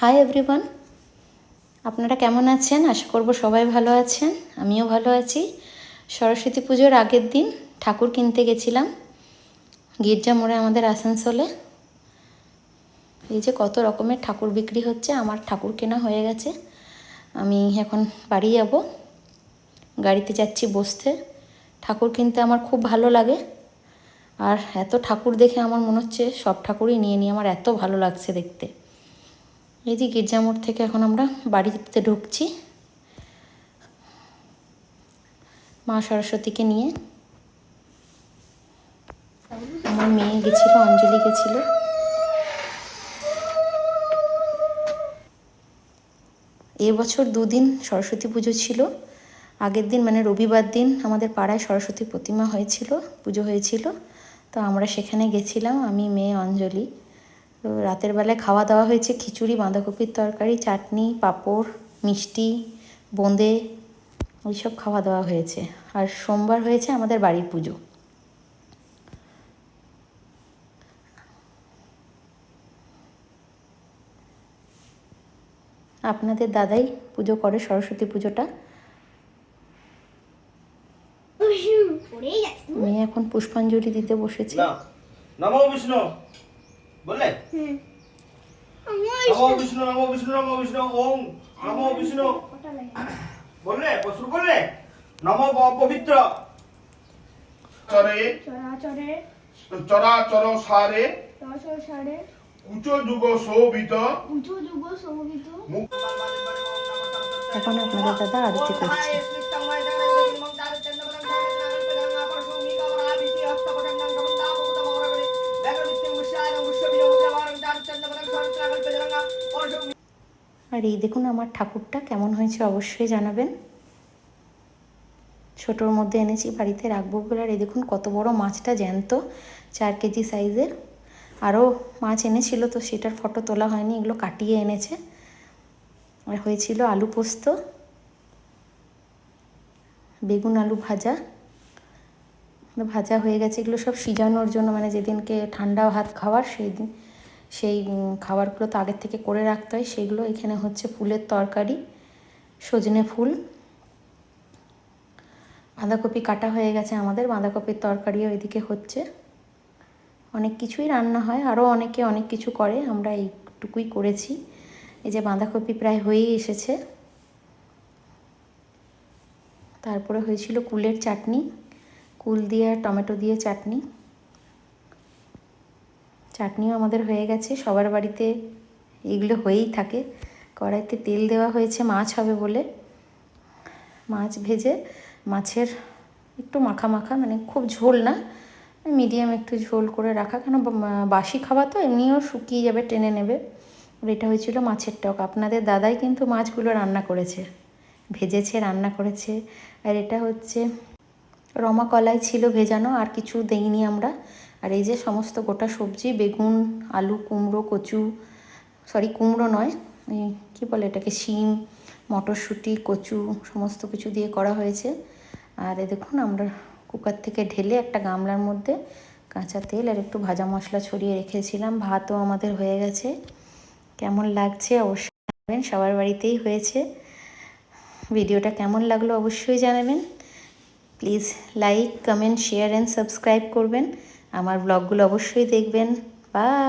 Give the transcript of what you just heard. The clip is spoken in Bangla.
হাই এভরিওয়ান, আপনারা কেমন আছেন? আশা করব সবাই ভালো আছেন, আমিও ভালো আছি। সরস্বতী পুজোর আগের দিন ঠাকুর কিনতে গেছিলাম গির্জা মোড়ে আমাদের আসানসোলে। এই যে কত রকমের ঠাকুর বিক্রি হচ্ছে। আমার ঠাকুর কেনা হয়ে গেছে, আমি এখন বাড়ি যাব। গাড়িতে যাচ্ছি বসতে। ঠাকুর কিনতে আমার খুব ভালো লাগে, আর এত ঠাকুর দেখে আমার মনে হচ্ছে সব ঠাকুরই নিয়ে নিই, আমার এত ভালো লাগছে দেখতে। এই যে গির্জা মোড় থেকে এখন আমরা বাড়িতে ঢুকছি মা সরস্বতীকে নিয়ে। আমার মেয়ে গেছিল, অঞ্জলি গেছিল। এবছর দুদিন সরস্বতী পুজো ছিল। আগের দিন মানে রবিবার দিন আমাদের পাড়ায় সরস্বতী প্রতিমা হয়েছিল, পুজো হয়েছিল। তো আমরা সেখানে গেছিলাম, আমি, মেয়ে, অঞ্জলি। তো রাতের বেলায় খাওয়া দাওয়া হয়েছে খিচুড়ি, বাঁধাকপির তরকারি, চাটনি, পাঁপড়, মিষ্টি, বোঁদে, ওইসব খাওয়া দাওয়া হয়েছে। আর সোমবার হয়েছে আমাদের বাড়ির পুজো। আপনাদের দাদাই পুজো করে সরস্বতী পুজোটা। মেয়ে এখন পুষ্পাঞ্জলি দিতে বসেছে। নমো বিষ্ণু বললে? নমো বিষ্ণু, নমো বিষ্ণু, নমো বিষ্ণু, ওম নমো বিষ্ণু বললে, শুরু করলে। নমো পবিত্র চরে চরাচরে চরাচর সারে চরাচর সারে উচ্চ যুগ শোভিত উঁচু যুগ শোভিত। এখন আপনাদের দাদা আরতি করছে। আর এই দেখুন আমার ঠাকুরটা কেমন হয়েছে অবশ্যই জানাবেন। ছোটোর মধ্যে এনেছি, বাড়িতে রাখবো বলে। আর এই দেখুন কত বড় মাছটা, জ্যান্ত, 4 কেজি সাইজের। আরও মাছ এনেছিল, তো সেটার ফটো তোলা হয়নি, এগুলো কাটিয়ে এনেছে। আর হয়েছিল আলু পোস্ত, বেগুন আলু ভাজা। ভাজা হয়ে গেছে, এগুলো সব সিজানোর জন্য, মানে যেদিনকে ঠান্ডা ভাত খাওয়ার সেই দিন সেই খাবারগুলো তো আগের থেকে করে রাখতে হয় সেইগুলো। এখানে হচ্ছে ফুলের তরকারি, সজনে ফুল, বাঁধাকপি কাটা হয়ে গেছে আমাদের, বাঁধাকপির তরকারিও এদিকে হচ্ছে। অনেক কিছুই রান্না হয়, আরও অনেকে অনেক কিছু করে, আমরা এইটুকুই করেছি। এই যে বাঁধাকপি প্রায় হয়েই এসেছে। তারপরে হয়েছিল কুলের চাটনি, কুল দিয়ে আর টমেটো দিয়ে চাটনি। চাটনিও আমাদের হয়ে গেছে। সবার বাড়িতে এগুলো হয়েই থাকে। কড়াইতে তেল দেওয়া হয়েছে মাছ হবে বলে। মাছ ভেজে, মাছের একটু মাখা মাখা, মানে খুব ঝোল না, মিডিয়াম একটু ঝোল করে রাখা, কেন বাসি খাওয়া তো এমনিও শুকিয়ে যাবে, টেনে নেবে। আর এটা হয়েছিল মাছের টক। আপনাদের দাদাই কিন্তু মাছগুলো রান্না করেছে, ভেজেছে, রান্না করেছে। আর এটা হচ্ছে রমা কলাই ছিল ভেজানো, আর কিছু দেইনি আমরা। আর এই যে সমস্ত গোটা সবজি, বেগুন, আলু, কুমড়ো, কচু, সরি কুমড়ো নয়, এই কী বলে এটাকে, শিম, মটরশুঁটি, কচু, সমস্ত কিছু দিয়ে করা হয়েছে। আর এই দেখুন আমরা কুকার থেকে ঢেলে একটা গামলার মধ্যে কাঁচা তেল আর একটু ভাজা মশলা ছড়িয়ে রেখেছিলাম। ভাতও আমাদের হয়ে গেছে। কেমন লাগছে অবশ্যই জানাবেন, সবার বাড়িতেই হয়েছে। ভিডিওটা কেমন লাগলো অবশ্যই জানাবেন। Please like, comment, share and subscribe করবেন। আমার ব্লগগুলো অবশ্যই দেখবেন। বাই।